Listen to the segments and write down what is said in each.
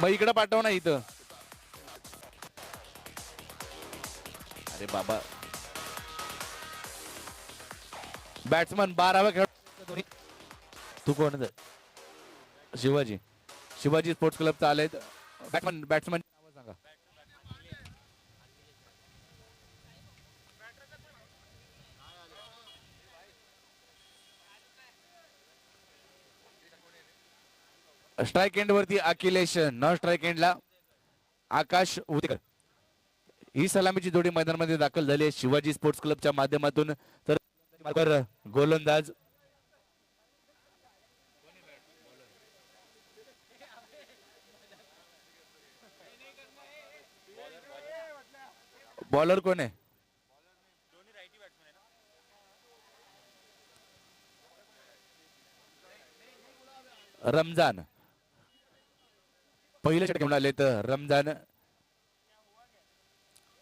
इकडे पाठव ना इथं. अरे बाबा बॅट्समन 12वा खेळ. तू कोण? शिवाजी. शिवाजी स्पोर्ट्स क्लबचा आले. बॅट्समन नाव सांगा. स्ट्राइक एंड वरती अखिलेश, नॉन स्ट्राइक एंडला आकाश उतेकर. ही सलामीची जोडी मैदानामध्ये दाखल झाली आहे शिवाजी स्पोर्ट्स क्लबच्या माध्यमातून. तर गोलंदाज बॉलर कोण आहे? रमजान. पहिले षटक घेऊन आले तर रमजान,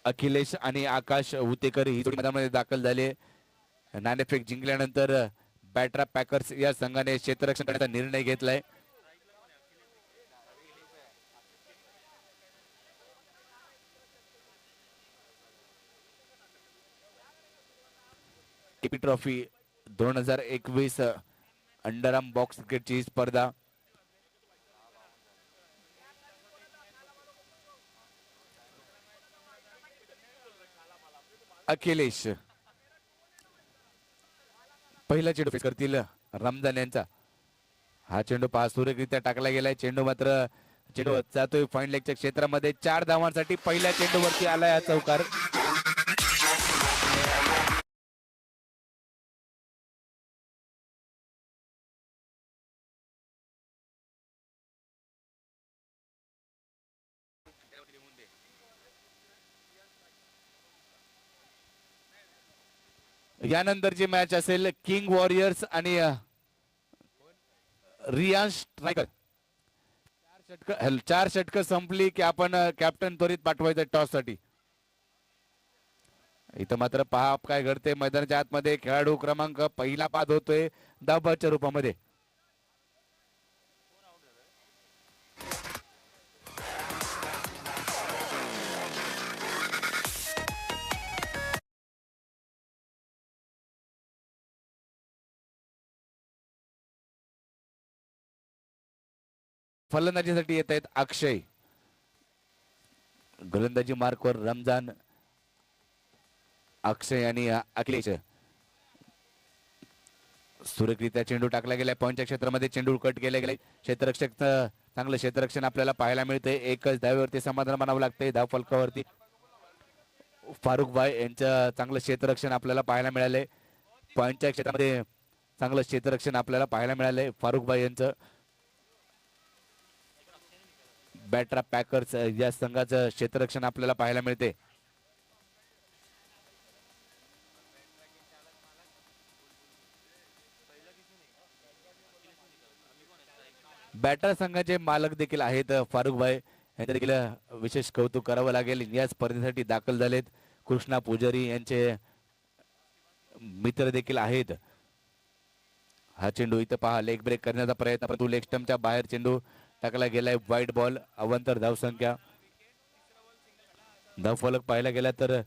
अखिलेश आणि आकाश उतेकर ही जोडी मैदानामध्ये दाखल झाले. नाणेफेक जिंकल्यानंतर बॅट्रा पॅकर्स या संघाने क्षेत्ररक्षण करण्याचा निर्णय घेतलाय. टीपी ट्रॉफी 2021 अंडरआर्म बॉक्स क्रिकेटची स्पर्धा. अखिलेश पहिला चेंडू फेस करतील रमजान यांचा. हा चेंडू पास सुरेखरित्या टाकला गेलाय. चेंडू मात्र चेंडू जातोय फाईन लेगच्या क्षेत्रामध्ये. 4 धावांसाठी पहिल्या चेंडूवरती आलाय हा चौकार. यानंतरची मॅच असेल किंग वॉरियर्स आणि रियांश स्ट्रायकर. 4 षटक संपली की आपण कॅप्टन त्वरित पाठवायचं टॉस साठी. इथं मात्र पहा काय घडते मैदानाच्या आतमध्ये. खेळाडू क्रमांक पहिला बाद होतोय धाबाच्या रूपामध्ये. फलंदाजीसाठी येत आहेत अक्षय. गोलंदाजी मार्कवर रमजान, अक्षय आणि अखिलेश. सुरेखरित्या चेंडू टाकला गेलाय पॉईंटच्या क्षेत्रामध्ये. चेंडू कट केला गेलाय. क्षेत्ररक्षक चांगलं क्षेत्ररक्षण आपल्याला पाहायला मिळतंय. एकच धावेवरती समाधान मानावं लागतंय. धाव फलकावरती फारुख भाई यांचं चांगलं क्षेत्ररक्षण आपल्याला पाहायला मिळालंय. पॉईंटच्या क्षेत्रामध्ये चांगलं क्षेत्ररक्षण आपल्याला पाहायला मिळालंय फारुख भाई यांचं. बॅट्रा पॅकर्स या संघाचं क्षेत्ररक्षण आपल्याला पाहायला मिळते. बॅटर संघाचे मालक देखील आहेत फारुख भाई. यांचं देखील विशेष कौतुक करावं लागेल. या स्पर्धेसाठी दाखल झालेत. कृष्णा पुजारी यांचे मित्र देखील आहेत. हा चेंडू इथं पहा लेग ब्रेक करण्याचा प्रयत्न, परंतु लेग स्टंपच्या बाहेर चेंडू टाकला गेलाय. वाईट बॉल. अवंतर धाव संख्या. धावफलक पाहायला गेला तर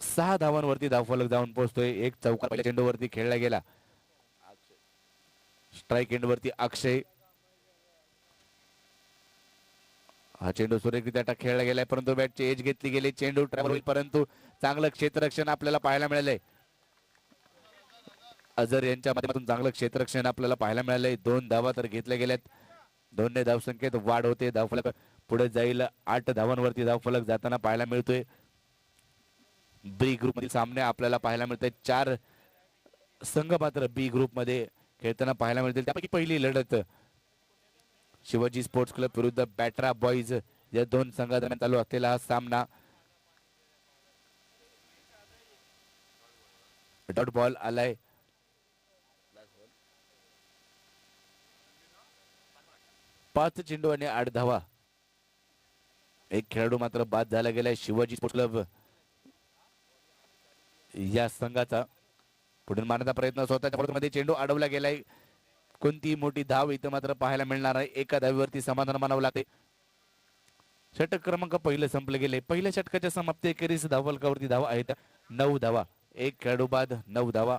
6 धावांवरती धावफलक जाऊन पोहोचतोय. एक चौकार पहिल्या चेंडूवरती खेळला गेला. स्ट्राइक एंड वरती अक्षय. हा चेंडू सुरेखरित्या खेळला गेलाय, परंतु बॅटची एज घेतली गेली. चेंडू ट्रॅव्हल होईल, परंतु चांगलं क्षेत्ररक्षण आपल्याला पाहायला मिळालंय. अजर यांच्या माध्यमातून चांगलं क्षेत्ररक्षण आपल्याला पाहायला मिळालंय. 2 धावा तर घेतल्या गेल्यात. 2 धावसंख्येत वाढ होते. धावफलक पुढे जाईल. 8 धावांवरती धावफलक जाताना पाहायला मिळतोय. बी ग्रुप मधील सामने आपल्याला पाहायला मिळतात. 4 संघ मात्र बी ग्रुप मध्ये खेळताना पाहायला मिळतील. त्यापैकी पहिली लढत शिवाजी स्पोर्ट्स क्लब विरुद्ध बॅट्रा बॉईज या 2 संघादरम्यान चालू असलेला हा सामना. डॉट बॉल आलाय. पाच चेंडू आणि 8 धावा. एक खेळाडू मात्र बाद झाला गेलाय शिवाजी स्पोर्ट्स क्लब या संघाचा. पुढे मारण्याचा प्रयत्न स्वतःच्या मध्ये चेंडू अडवला गेलाय. कोणती मोठी धाव इथं मात्र पाहायला मिळणार आहे. एका धावेवरती समाधान मानावं लागते. षटक क्रमांक पहिलं संपले गेले. पहिल्या षटकाच्या समाप्तीखेरीज धावफलकावरती धावा आहेत 9 धावा. एक खेळाडू बाद 9 धावा.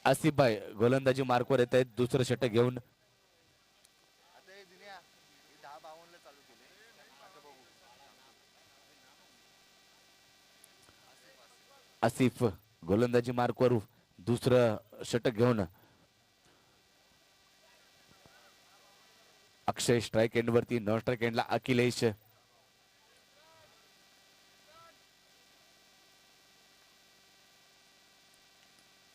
आसिफ भाई गोलंदाजी मार्कवर येत आहेत दुसरं षटक घेऊन. आसिफ गोलंदाजी मार्कवर दुसरं षटक घेऊन. अक्षय स्ट्राइक एंड वरती. नॉन स्ट्राइक एंडला अखिलेश.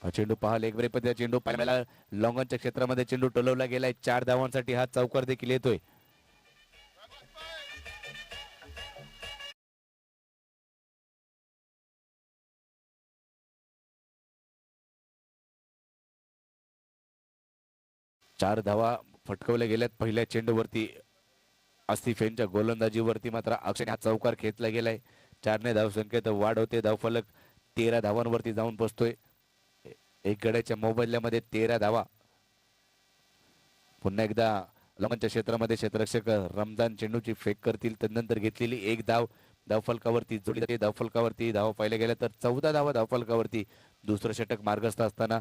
चेंडू पहा लेग ब्रेक पद्धतीचा चेंडू पाहायला लॉंगॉनच्या क्षेत्रामध्ये चेंडू टोलवला गेलाय. 4 धावांसाठी हा चौकार देखील येतोय. चार धावा फटकवल्या गेल्यात पहिल्या चेंडूवरती. आसिफ यांच्या गोलंदाजीवरती मात्र अक्षय हा चौकार खेचला गेलाय. 4 ने धावसंख्येत वाढ होते. धावफलक 13 धावांवरती जाऊन पोहोचतोय. एक गड्याच्या मोबदल्यामध्ये 13 धावा. पुन्हा एकदा लॉंगॉनच्या क्षेत्रामध्ये क्षेत्ररक्षक रमजान चेंडूची फेक करतील. त्यानंतर घेतलेली एक धाव धावफलकावरती जोडली जाते. धावफलकावरती धावा पाहिल्या गेल्या तर 14 धावा धावफलकावरती. दुसरं षटक मार्गस्थ असताना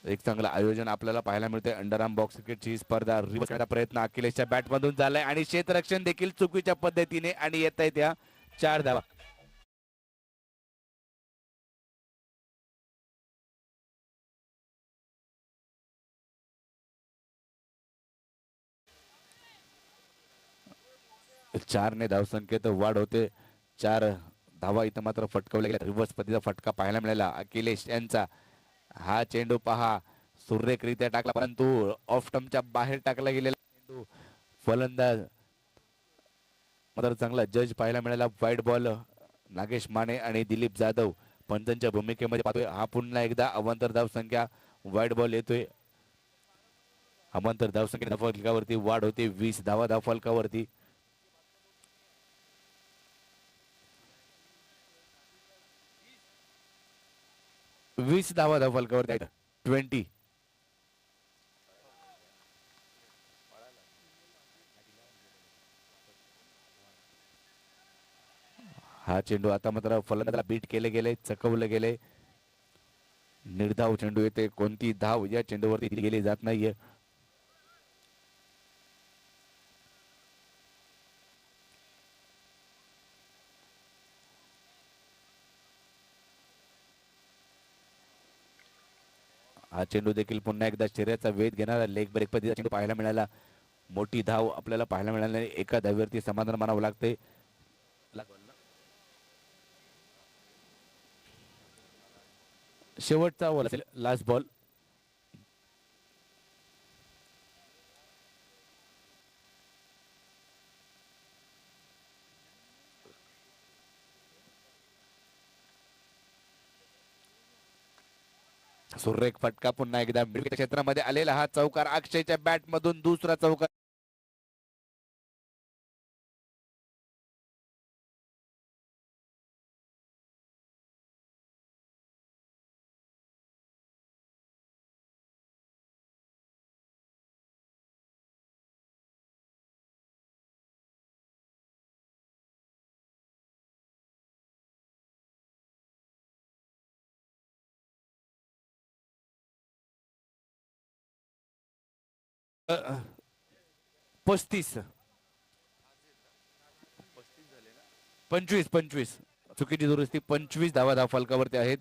एक चांगलं आयोजन आपल्याला पाहायला मिळते. अंडरआर्म बॉक्स क्रिकेटची स्पर्धा रिव्हर्स करण्याचा प्रयत्न अखिलेशच्या बॅटमधून झालाय आणि क्षेत्ररक्षण देखील चुकीच्या पद्धतीने आणि येत आहे त्या 4 धावा. चार ने धावसंख्येत वाढ होते. 4 धावा इथं मात्र फटकवल्या गेल्या. रिव्हर्स पद्धतीचा फटका पाहायला मिळाला अखिलेश यांचा. हा चेंडू पहा सुरेखरित्या टाकला परंतु ऑफ स्टंपच्या बाहेर टाकला गेलेला चेंडू. फलंदाज मात्र चांगला जज पाहायला मिळाला. वाईट बॉल नागेश माने आणि दिलीप जाधव पंचांच्या भूमिकेमध्ये पाहतोय. हा पुन्हा एकदा अवांतर धावसंख्या. वाईट बॉल येतोय. अवांतर धावसंख्या धावफलकावरती वाढ होते. 20 धावा धावफलकावरती. 20 धावा धावफलकावरती 20. हा चेंडू आता मात्र फलंदाजाला बीट केले गेले. चकवलं गेले. निर्धाव चेंडू येते. कोणती धाव या चेंडूवरती दिली गेली जात नाहीये. हा चेंडू देखील पुन्हा एकदा शर्यतीचा वेध घेणारा लेग ब्रेक पद्धतीचा चेंडू पाहायला मिळाला. मोठी धाव आपल्याला पाहायला मिळाली. एका धावेवरती समाधान मानावं लागते. शेवटचा बॉल असेल. Last ball. सुरेख फटका पुन्हा एकदा क्षेत्रामध्ये आलेला हा चौकार अक्षयच्या बॅट मधून दुसरा चौकार. अ, 35 25 चुकीची दुरुस्ती. 25 धावा धावफलकावरती आहेत.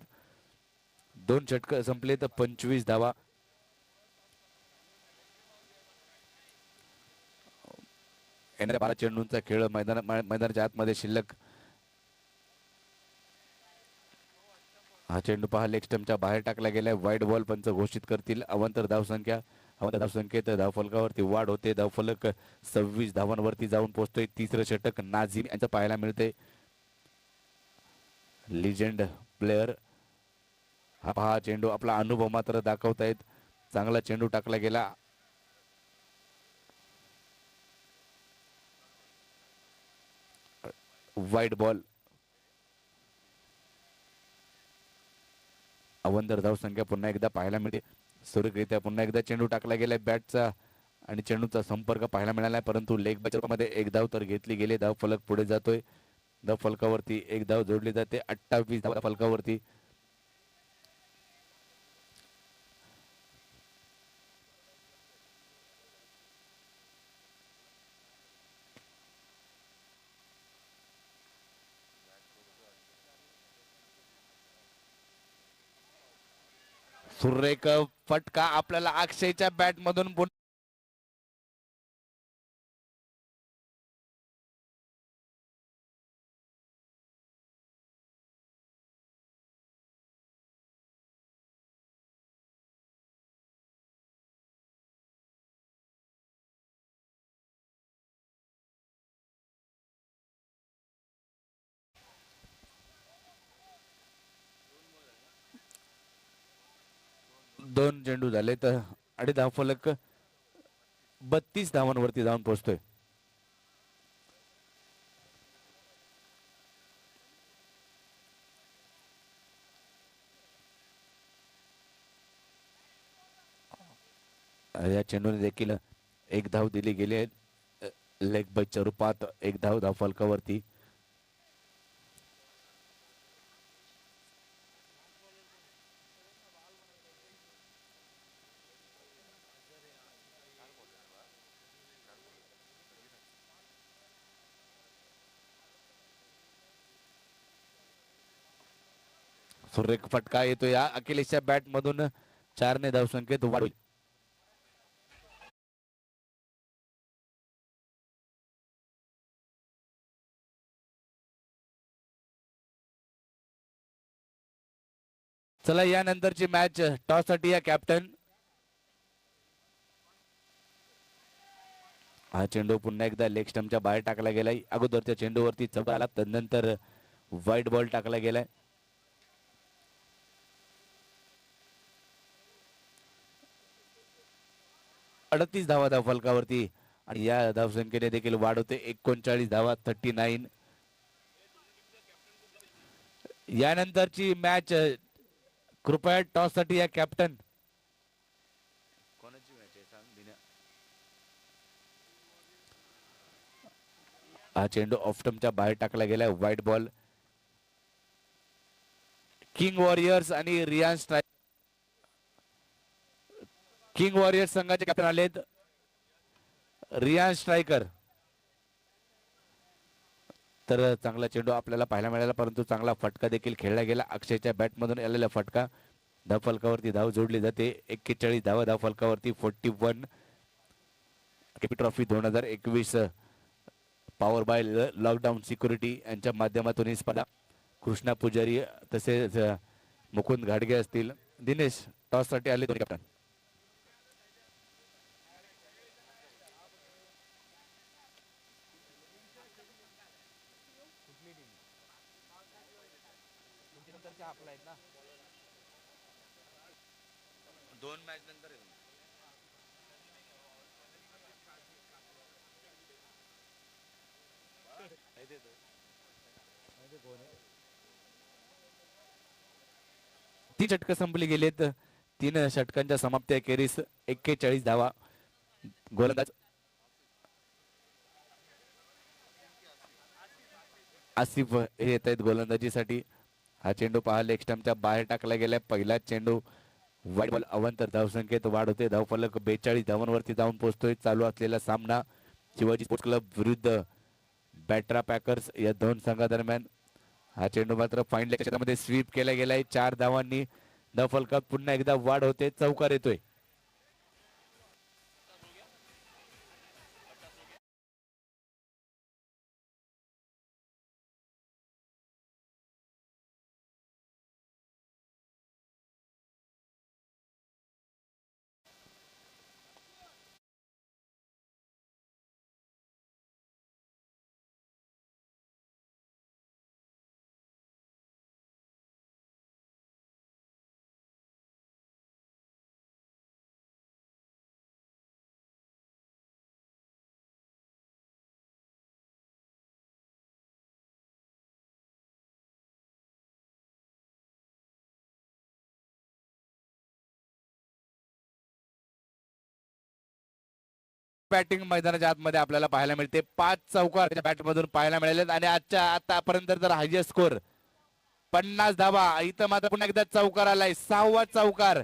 2 षटक संपले तर 25 धावा. येणाऱ्या 12 चेंडूंचा खेळ मैदानाच्या आतमध्ये शिल्लक. हा चेंडू पहा लेग स्टंपच्या बाहेर टाकला गेलाय. वाईट बॉल पंच घोषित करतील. अवांतर धावसंख्या, अवांतर धावसंख्येत धावफलकावरती वाढ होते. धावफलक 26 धावांवरती जाऊन पोहोचतोय. तिसरं षटक नाझीम यांचं पाहायला मिळते. Legend player. हा पहा चेंडू, आपला अनुभव मात्र दाखवतायत. चांगला चेंडू टाकला गेला. वाईट बॉल. अवंतर धावसंख्या पुन्हा एकदा पाहायला मिळते. सुरक्षितरित्या पुन्हा एकदा चेंडू टाकला गेलाय बॅटचा आणि चेंडूचा संपर्क पाहायला मिळाला, परंतु लेग बायच्या रूपामध्ये एक धाव तर घेतली गेली. धाव फलक पुढे जातोय. धाव फलकावरती एक धाव जोडली जाते. 28 धाव फलकावरती. सुरेख फटका आपल्याला अक्षयच्या बॅट मधून. दोन चेंडू झाले तर आणि धावफलक 32 धावांवरती जाऊन पोहोचतोय. या चेंडूने देखील एक धाव दिली गेली आहे लेग बायच्या रूपात. एक धाव धावफलकावरती. सुरेख फटका येतो या अखिलेशच्या बॅट मधून. 4 ने धावसंख्येत वाढ. चला यानंतरची मॅच टॉस साठी या कॅप्टन. हा चेंडू पुन्हा एकदा लेग स्टंपच्या बाहेर टाकला गेलाय. अगोदरच्या चेंडूवरती चौका आला, तदनंतर व्हाईट बॉल टाकला गेलाय. अडतीस धावा धावफलकावरती आणि या धावसंख्येने देखील वाढ होते. 39 धावा, 39. यानंतरची मॅच कृपया टॉस साठी या कॅप्टन. कोणाची मॅच आहे सांग. हा चेंडू ऑफ स्टंपच्या बाहेर टाकला गेलाय. White ball. किंग वॉरियर्स आणि रियान स्ट्रायकर. किंग वॉरियर्स संघाचे कॅप्टन आलेत रियान स्ट्रायकर. तर चांगला चेंडू आपल्याला पाहायला मिळाला, परंतु चांगला फटका देखील खेळला गेला. अक्षयच्या बॅट मधून आलेला फटका. धावफलकावरती धाव जोडली जाते. 41 धावा धावफलकावरती. 41. KP trophy 2021 power bye lockdown security यांच्या माध्यमातून ही स्पर्धा. कृष्णा पुजारी तसेच मुकुंद घाडगे असतील. दिनेश टॉस साठी आले दोन्ही कॅप्टन. दोन मॅच नंतर तीन षटकं संपली गेलीत. 3 षटकांच्या समाप्ती अखेरीस 41 धावा. गोलंदाज आसिफ हे येत आहेत गोलंदाजीसाठी. हा चेंडू पहा लेग स्टंपच्या बाहेर टाकला गेलाय. पहिला चेंडू वाईट बॉल. अवंतर धावसंख्येत वाढ होते. धावफलक 42 धावांवरती जाऊन पोहोचतोय. चालू असलेला सामना शिवाजी स्पोर्ट्स क्लब विरुद्ध बॅट्रा पॅकर्स या दोन संघादरम्यान. हा चेंडू मात्र फाईन लेग क्षेत्रामध्ये स्वीप केला गेलाय 4 धावांनी. धावफलकात पुन्हा एकदा वाढ होते. चौकार येतोय. बॅटिंग मैदानाच्या आतमध्ये आपल्याला पाहायला मिळते. 5 चौकार बॅट मधून पाहायला मिळाले आणि आतापर्यंत तर हायएस्ट स्कोर 50 धावा. इथं मात्र पुन्हा एकदा चौकार आलाय, 6वा चौकार.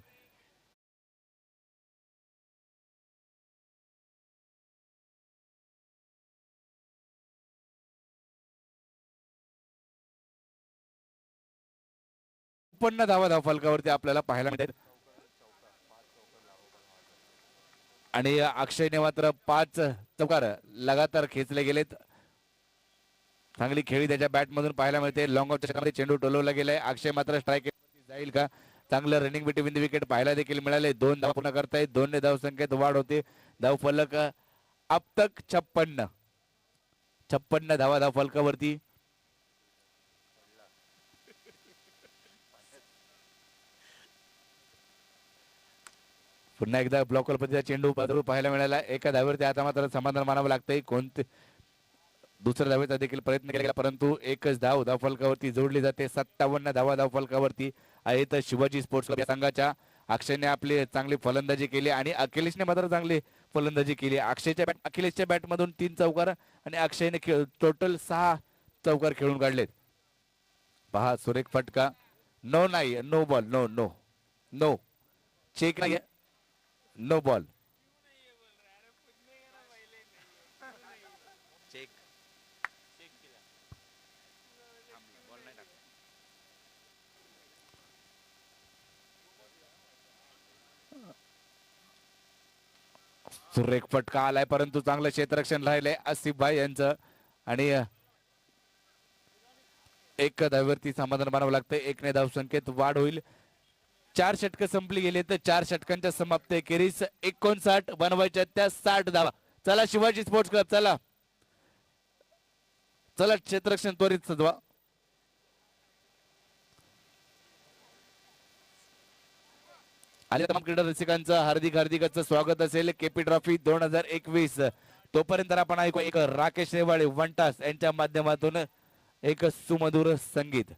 पण धावा फलकावरती आपल्याला पाहायला मिळते आणि अक्षयने मात्र 5 चौकार लगातार खेचले गेलेत. चांगली खेळी त्याच्या बॅट मधून पाहायला मिळते. लॉंग ऑफच्या षटकामध्ये चेंडू टोलवला गेलाय. अक्षय मात्र स्ट्राईक जाईल का? चांगलं रनिंग बिटवीन द विकेट पाहायला देखील मिळाले. 2 धावा पूर्ण करतायत. 2 ने धाव संख्येत वाढ होते. धाव फलक अब तक 56 धावा धाव फलकावरती. पुन्हा एकदा ब्लॉकर पद्धतीचा चेंडू पाहायला मिळाला. एका धावेवरती आता मात्र समाधान मानावं लागतंय. कोणते दुसऱ्या धावेचा देखील प्रयत्न केला परंतु एकच धाव धावफलकावरती जोडली जाते. 57 धावा धावफलकावरती आहेत शिवाजी स्पोर्ट्स क्लब या संघाच्या. अक्षयने आपली चांगली फलंदाजी केली आणि अखिलेशने मात्र चांगली फलंदाजी केली. अखिलेशच्या बॅट मधून 3 चौकार आणि अक्षयने टोटल 6 चौकार खेळून काढलेत. पहा सुरेख फटका. नो नाही, no ball, no no no check नाही, नो बॉल. सुरेख फटका आलाय परंतु चांगलं क्षेत्ररक्षण राहिलंय आसिफ भाई यांचं आणि एक धावेवरती समाधान मानावं लागतंय. 1 ने धाव संख्येत वाढ होईल. 4 षटकं संपली गेली तर 4 षटकांच्या समाप्त एकेरीस 59 बनवायच्या त्या 60 धावा. चला शिवाजी स्पोर्ट्स क्लब, चला चला क्षेत्ररक्षण त्वरित सजवा. आले तमाम क्रीडा रसिकांचं हार्दिक हार्दिकचं स्वागत असेल केपी ट्रॉफी 2021. तोपर्यंत आपण ऐकू एक राकेश नेवाळे वंटास यांच्या माध्यमातून एक सुमधुर संगीत.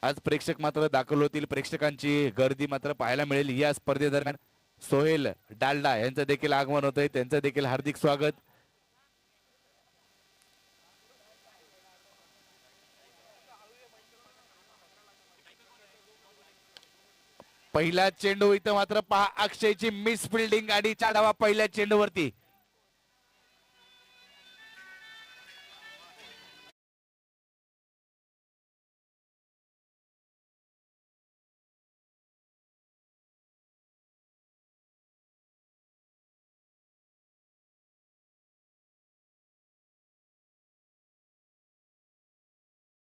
आज प्रेक्षक मात्र दाखल होतील. प्रेक्षकांची गर्दी मात्र पाहायला मिळेल या स्पर्धेदरम्यान. सोहेल डालडा यांचं देखील आगमन होतंय, त्यांचं देखील हार्दिक स्वागत. पहिला चेंडू इथं मात्र पहा, अक्षयची मिस फिल्डिंग आणि 4 धावा पहिल्या चेंडूवरती.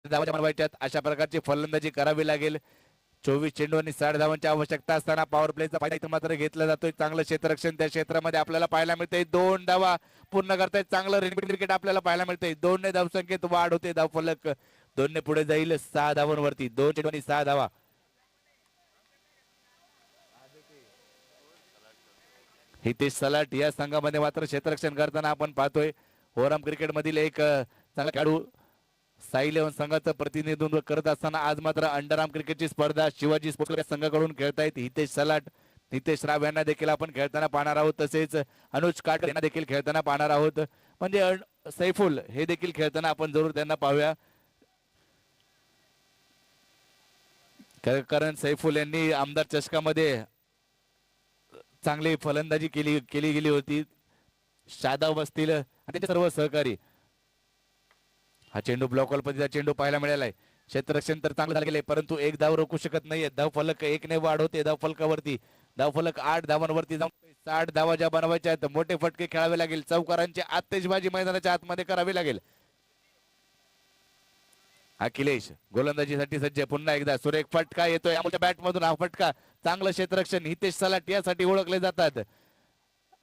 धावाच्या बनवायच्यात, अशा प्रकारची फलंदाजी करावी लागेल. 24 चेंडू आणि 60 धावांची आवश्यकता असताना पॉवर प्लेचा फायदा इथं मात्र घेतला जातोय. चांगलं क्षेत्ररक्षण त्या क्षेत्रामध्ये आपल्याला पाहायला मिळतंय. 2 धावा पूर्ण करतायत, चांगलं क्रिकेट आपल्याला पाहायला मिळतंय. 2 ने धावसंख्येत वाढ होते, धावफलक 2 ने पुढे जाईल 6 धावांवरती. 2 चेंडू आणि 6 धावा. हितेश सलाट या संघामध्ये मात्र क्षेत्ररक्षण करताना आपण पाहतोय. ओराम क्रिकेट मधील एक चांगला खेळाडू साई इलेव्हन संघाचं प्रतिनिधित्व करत असताना आज मात्र अंडरआर्म क्रिकेटची स्पर्धा शिवाजी स्पोर्ट्स क्लब संघाकडून खेळतायत हितेश सलाट. नितेश राव यांना देखील आपण खेळताना पाहणार आहोत, तसेच अनुज काटकर यांना देखील खेळताना पाहणार आहोत. म्हणजे सैफुल हे देखील खेळताना आपण जरूर त्यांना पाहूया, कारण सैफुल यांनी आमदार चषकामध्ये चांगली फलंदाजी केली गेली होती. शादाब असतील आणि त्यांचे सर्व सहकारी. हा चेंडू ब्लॉक वॉल पद्धतीचा चेंडू पाहायला मिळाला आहे. क्षेत्ररक्षण तर चांगलं झालं गेलंय, परंतु एक धाव रोखू शकत नाहीये. धावफलक 1 ने वाढ होते धावफलकावरती. धावफलक 8 धावांवरती जाऊन 60 धावा ज्या बनवायच्या आहेत, मोठे फटके खेळावे लागेल. चौकारांची आतिषबाजी मैदानाच्या आतमध्ये करावी लागेल. अखिलेश गोलंदाजीसाठी सज्ज. पुन्हा एकदा सुरेख फटका येतोय बॅट मधून. हा फटका चांगलं क्षेत्ररक्षण हितेश सलाट यासाठी ओळखले जातात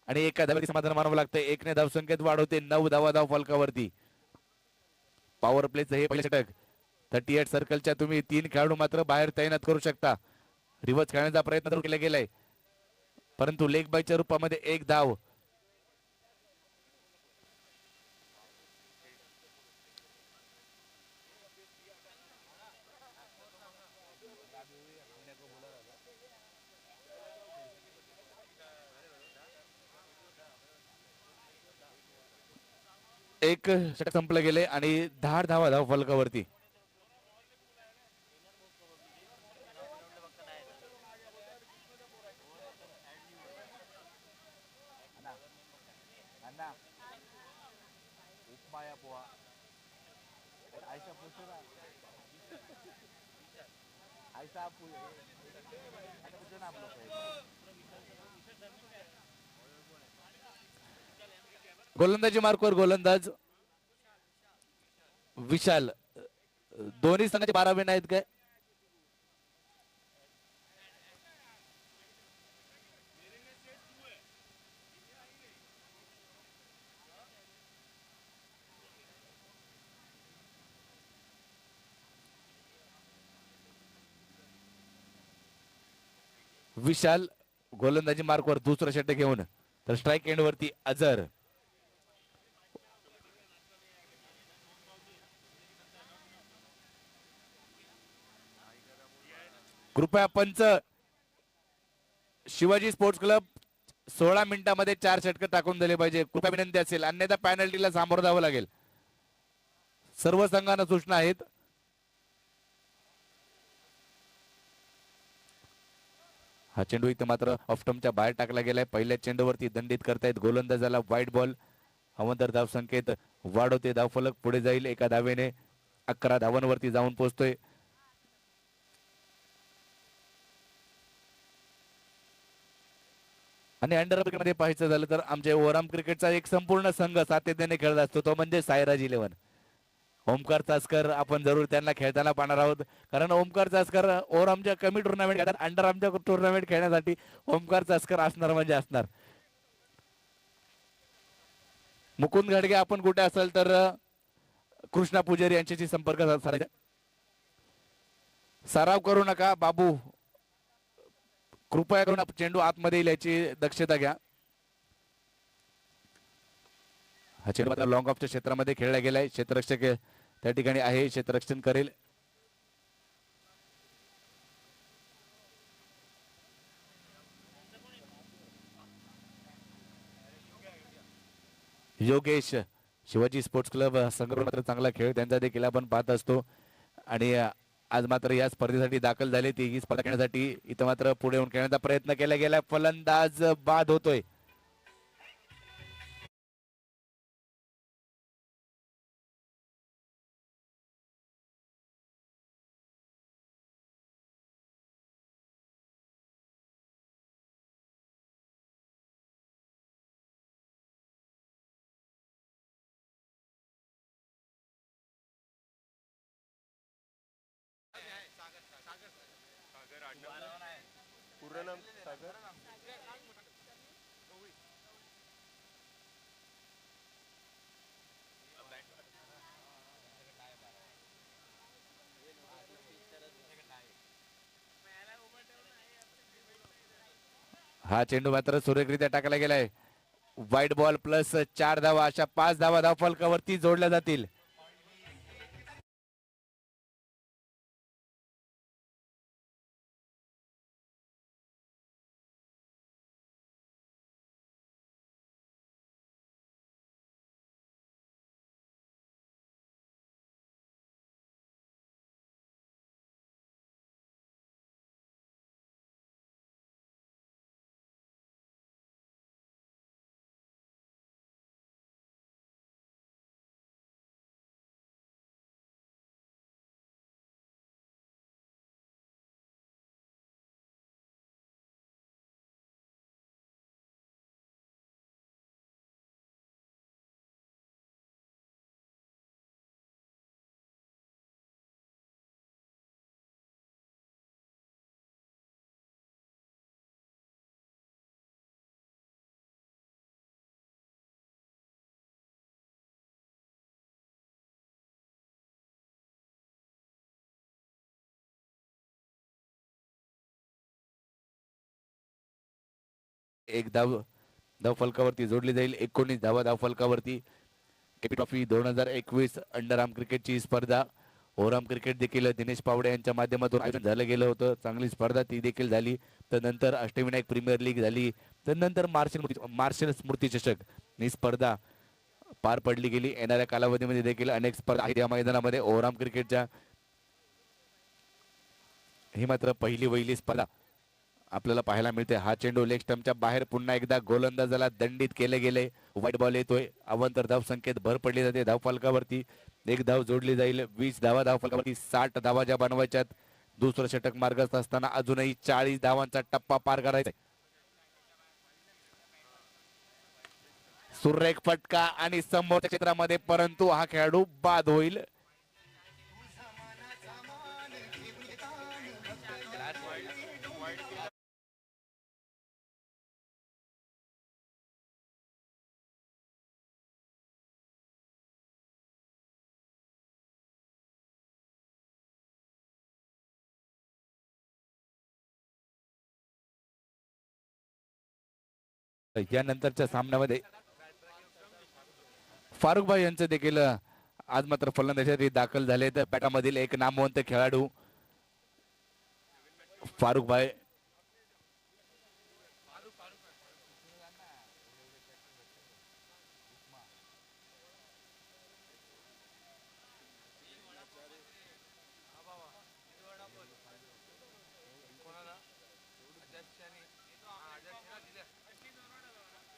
आणि एका धावाची समाधान मानावं लागतं. 1 ने धावसंख्येत वाढ होते, 9 धावा धावफलकावरती. पॉवर प्लेचं हे पहिले षटक. 38 सर्कलच्या तुम्ही 3 खेळाडू मात्र बाहेर तैनात करू शकता. रिव्हर्स खेळण्याचा प्रयत्न केला गेलाय, परंतु लेग बायच्या रूपामध्ये 1 धाव. एक षटक संपलं गेले आणि 10 धावा धाव फलकावरती. गोलंदाजी मार्कवर गोलंदाज विशाल. दोन्ही संघाचे 12 विन आहेत काय? विशाल गोलंदाजी मार्कवर दुसरा षटक घेऊन. तर स्ट्राईक एंड वरती अजर. कृपया पंच शिवाजी स्पोर्ट्स क्लब 16 मिनिटांमध्ये 4 षटक टाकून दिले पाहिजे, कृपया विनंती असेल, अन्यथा पॅनल्टीला सामोरं जावं लागेल. सर्व संघांना सूचना आहेत. हा चेंडू इथं मात्र ऑफस्टंपच्या बाहेर टाकला गेलाय. पहिल्या चेंडूवरती दंडित करतायत गोलंदाजाला. White ball. हवांतर धाव संकेत वाढवते. धावफलक पुढे जाईल एका धावेने. 11 धावांवरती जाऊन पोहोचतोय. आणि अंडर मध्ये पाहायचं झालं तर आमच्या ओराम क्रिकेटचा एक संपूर्ण संघ सातत्याने खेळत असतो, तो म्हणजे सायराज 11. ओमकार चासकर आपण जरूर त्यांना खेळताना पाहणार आहोत, कारण ओमकार चासकर ओरामच्या कमी टुर्नामेंट खेळतात. अंडर आमच्या टुर्नामेंट खेळण्यासाठी ओमकार चासकर असणार म्हणजे असणार. मुकुंद घाडगे आपण कुठे असाल तर कृष्णा पुजारी यांच्याशी संपर्क साधायचा. सराव करू नका बाबू, कृपया करून चेंडू आतमध्ये येईल याची दक्षता घ्या. हा चेंडू आता लॉंग ऑफच्या क्षेत्रामध्ये खेळला गेलाय. क्षेत्ररक्षक त्या ठिकाणी आहे, क्षेत्ररक्षण करेल. योगेश शिवाजी स्पोर्ट्स क्लब संघ मात्र चांगला खेळ त्यांचा देखील आपण पाहत असतो आणि आज मात्र या स्पर्धेसाठी दाखल झाले ती ही स्पर्धा खेळण्यासाठी इथं मात्र पुढे येऊन खेळण्याचा प्रयत्न केला गेला फलंदाज बाद होतोय. हा चेंडू मात्र सुरेखरित्या टाकला गेलाय. व्हाईट बॉल प्लस 4 धावा अशा 5 धावा धावफलकावरती जोडल्या जातील. एक धाव फलकावरती जोडली जाईल. 19 धावा धावफलकावरती. केपी ट्रॉफी 2021 अंडर आर्म क्रिकेटची स्पर्धा ओराम क्रिकेट देखील दिनेश पावडे यांच्या माध्यमातून आयोजन झालं गेलं होतं. चांगली स्पर्धा ती देखील झाली. त्यानंतर अष्टविनायक प्रीमियर लीग झाली. त्यानंतर मार्शल स्मृती चषक ही स्पर्धा पार पडली गेली. येणाऱ्या कालावधीमध्ये देखील अनेक स्पर्धा या मैदानामध्ये ओराम क्रिकेटच्या ही मात्र पहिली स्पर्धा आपल्याला पाहायला मिळते. हा चेंडू लेग स्टंपच्या बाहेर पुन्हा एकदा गोलंदाजाला दंडित केले गेले. व्हाईट बॉल येतोय. अवांतर धाव संख्येत भर पडली जाते. धावफलकावरती एक धाव जोडली जाईल. 20 धावा धावफलकावरती 60 धावा ज्या बनवायच्यात. दुसरं षटक मार्गात असताना अजूनही 40 धावांचा टप्पा पार करायचा. सुरेख फटका आणि समोरच्या क्षेत्रामध्ये परंतु हा खेळाडू बाद होईल. यानंतरच्या सामन्यामध्ये फारुख भाई यांचं देखील आज मात्र फलंदाजी दाखल झाले. तर बॅटामधील एक नामवंत खेळाडू फारुख भाई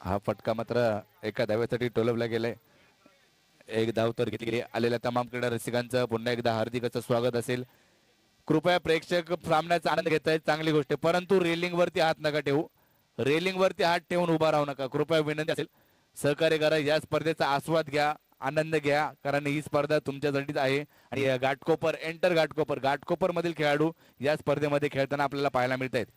हा फटका मात्र एका धाव्यासाठी टोलवला गेलाय. एक धाव तर घेतली गेली. आलेल्या तमाम क्रीडा रसिकांचं पुन्हा एकदा हार्दिक असं स्वागत असेल. कृपया प्रेक्षक सामन्याचा आनंद घेत आहेत, चांगली गोष्ट आहे, परंतु रेलिंग वरती हात नका ठेवू. रेलिंग वरती हात ठेवून उभा राहू नका. कृपया विनंती असेल, सहकार्य करा. या स्पर्धेचा आस्वाद घ्या, आनंद घ्या, कारण ही स्पर्धा तुमच्यासाठीच आहे. आणि घाटकोपर घाटकोपर मधील खेळाडू या स्पर्धेमध्ये खेळताना आपल्याला पाहायला मिळत आहेत.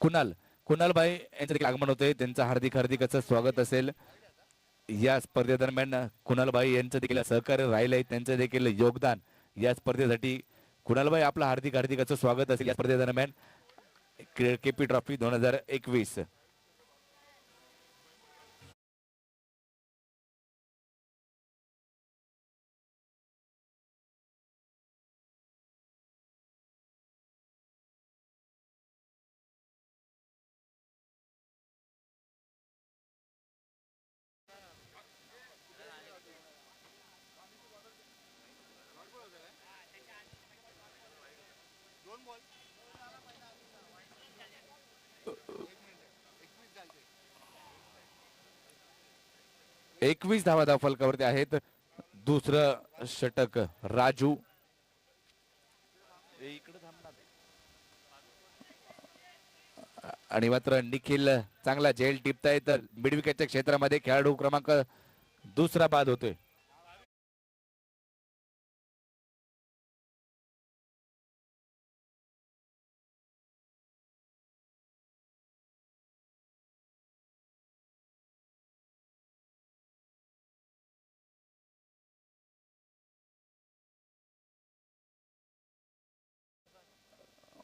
कुणाल भाई यांचं देखील आगमन होते. त्यांचं हार्दिक असं स्वागत असेल. या स्पर्धेदरम्यान कुणाल भाई यांचं देखील सहकार्य राहिलंय, त्यांचं देखील योगदान या स्पर्धेसाठी. कुणाल भाई आपलं हार्दिक असं स्वागत असेल या स्पर्धेदरम्यान. KP trophy 2021. एकवीस धावा धावफलकावरती आहेत. दुसरं षटक राजू आणि मात्र निखिल चांगला झेल टिपतायत मिड विकेटच्या क्षेत्रामध्ये. खेळाडू क्रमांक दुसरा बाद होतोय.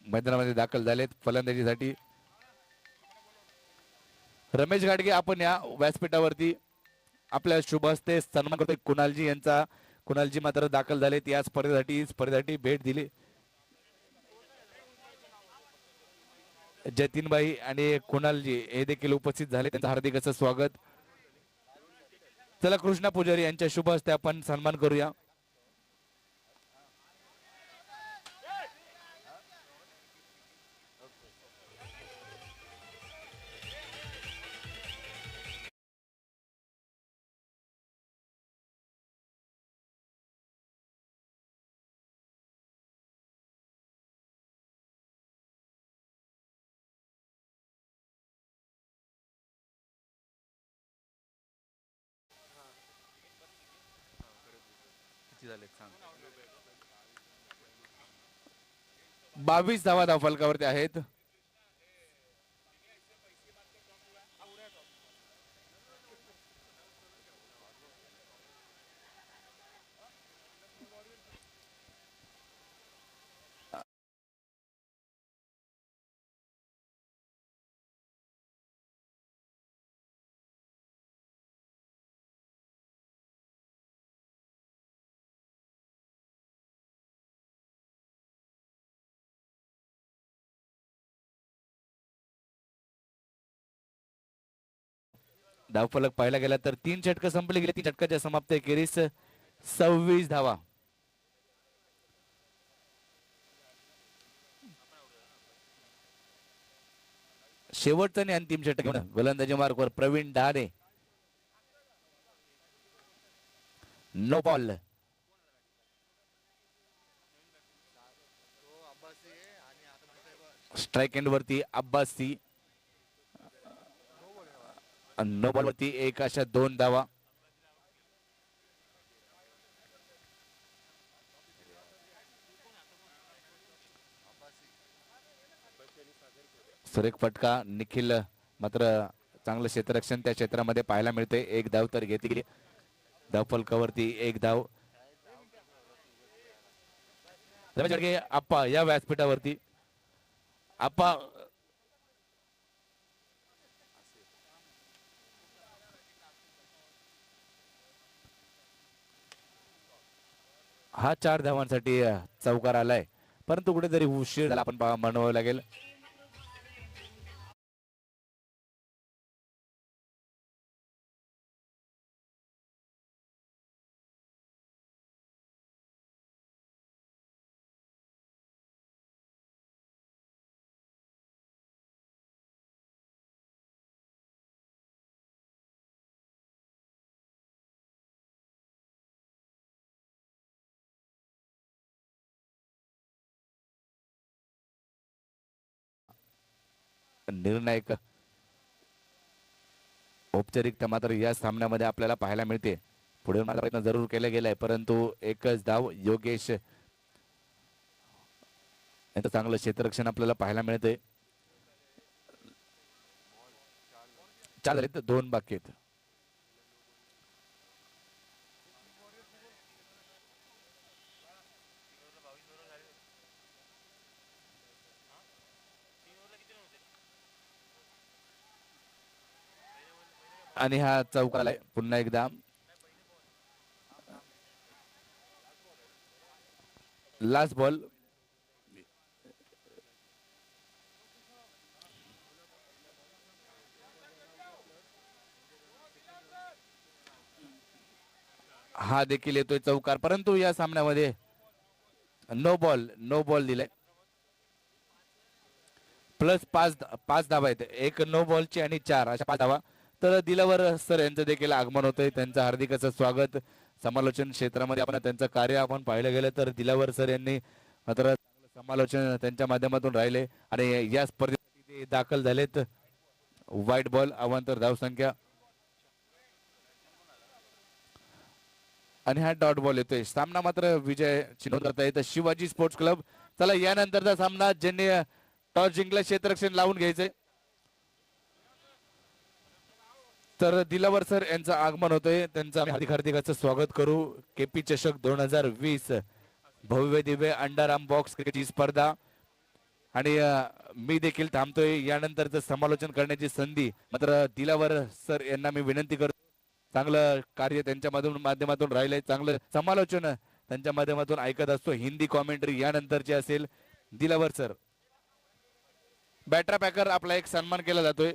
मैदानामध्ये दाखल झालेत फलंदाजीसाठी रमेश गाडगे. आपण या व्यासपीठावरती आपल्या शुभ हस्ते सन्मान करतोय कुणालजी यांचा. कुणालजी मात्र दाखल झालेत या स्पर्धेसाठी भेट दिली. जतीनबाई आणि कुणालजी हे देखील उपस्थित झाले. त्यांचं हार्दिक असं स्वागत. चला कृष्णा पुजारी यांच्या शुभ हस्ते आपण सन्मान करूया. किती झाले सांग. 22 धावा धावफलकावरती आहेत. धावफलक पाहायला गेला तर 3 षटकं संपली गेली. 3 षटकाच्या समाप्ती खेरीस 26 धावा. शेवटचं आणि अंतिम षटक गोलंदाजी मार्कवर Praveen Dahane. No ball. Strike end वरती अब्बासी. नो बॉल वरती एक अशा 2 धावा. सुरेख फटका. निखिल मात्र चांगलं क्षेत्ररक्षण त्या क्षेत्रामध्ये पाहायला मिळते. एक धाव तर घेतली गेली. धावफलकावरती एक धाव. रमेश गाडगे आप्पा या व्यासपीठावरती. आप्पा हा 4 धावांसाठी चौकार आलाय, परंतु कुठेतरी उशीर झाला आपण म्हणावं लागेल. निर्णायक औपचारिकता मात्र या सामन्यामध्ये आपल्याला पाहायला मिळते. पुढे प्रयत्न जरूर केला गेलाय, परंतु एकच धाव. योगेश यांचं चांगलं क्षेत्ररक्षण आपल्याला पाहायला मिळते. 4 झाले तर 2 बाकी आहेत. आणि हा चौकार आलाय पुन्हा एकदा. Last ball. हा देखील येतोय चौकार, परंतु या सामन्यामध्ये नो बॉल दिलाय. प्लस 5 धावा आहेत, एक नो बॉलची आणि 4 अशा 5 धावा. तर दिलावर सर यांचं देखील आगमन होतंय, त्यांचं हार्दिक असं स्वागत. समालोचन क्षेत्रामध्ये आपण त्यांचं कार्य आपण पाहिलं गेलं तर दिलावर सर यांनी मात्र समालोचन त्यांच्या माध्यमातून राहिले आणि या स्पर्धेसाठी ते दाखल झालेत. व्हाईट बॉल, अवांतर धावसंख्या आणि हा डॉट बॉल येतोय. सामना मात्र विजय नोंद करता येतं शिवाजी स्पोर्ट्स क्लब. चला यानंतरचा सामना ज्यांनी टॉस जिंकला क्षेत्ररक्षण लावून घ्यायचंय, तर दिलावर सर यांचं आगमन होतंय, त्यांचं हार्दिक हार्दिक असं स्वागत करू. केपी चषक 2020 भव्य दिव्य अंडाराम बॉक्स क्रिकेटची स्पर्धा. आणि मी देखील थांबतोय यानंतरचं समालोचन करण्याची संधी मात्र दिलावर सर यांना मी विनंती करतो. चांगलं कार्य त्यांच्या माध्यमातून राहिलंय, चांगलं समालोचन त्यांच्या माध्यमातून ऐकत असतो. हिंदी कॉमेंट्री यानंतरची असेल. दिलावर सर, बॅटरा पॅकर आपला एक सन्मान केला जातोय.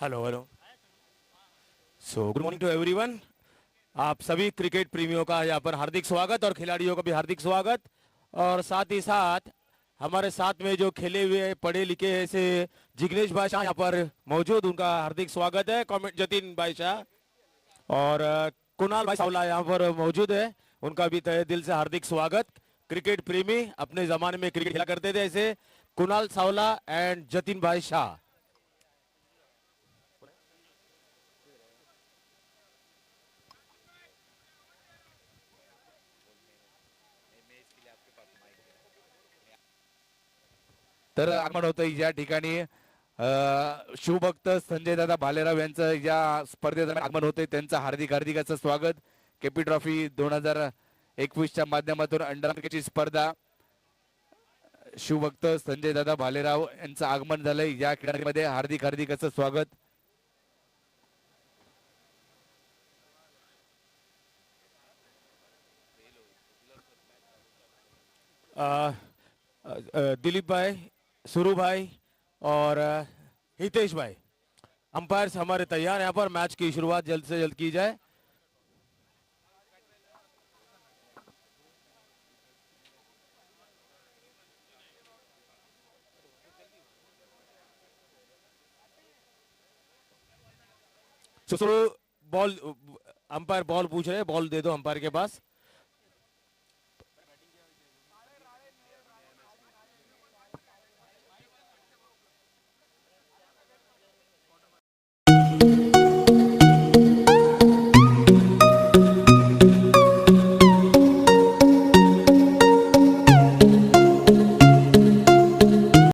Hello hello so good morning to everyone. आप सभी क्रिकेट प्रेमियों का यहाँ पर हार्दिक स्वागत और खिलाड़ियों का भी हार्दिक स्वागत. और साथ ही साथ हमारे साथ में जो खेले हुए पढ़े लिखे ऐसे जिग्नेश भाई शाह यहाँ पर मौजूद, उनका हार्दिक स्वागत है. कॉमेंट जतिन भाई शाह और कुणाल भाई सावला यहाँ पर मौजूद है, उनका भी तहे दिल से हार्दिक स्वागत. क्रिकेट प्रेमी, अपने जमाने में क्रिकेट खेला करते थे ऐसे कुणाल सावला एंड जतिन भाई शाह. तर आगमन होतं या ठिकाणी शिवभक्त संजय दादा भालेराव यांचं या स्पर्धेत आगमन होते. त्यांचं हार्दिक हार्दिक असं स्वागत. केपी ट्रॉफी 2021च्या माध्यमातून अंडर क्रिकेटची स्पर्धा. शिवभक्त संजय दादा भालेराव यांचं आगमन झालंय या खेळामध्ये, हार्दिक हार्दिक असं स्वागत. दिलीप भाई, सुरू भाई और हितेश भाई, अंपायर्स हमारे तैयार. यहाँ पर मैच की शुरुआत जल्द से जल्द की जाए. शुरू बॉल, अंपायर बॉल पूछ रहे हैं, बॉल दे दो अंपायर के पास.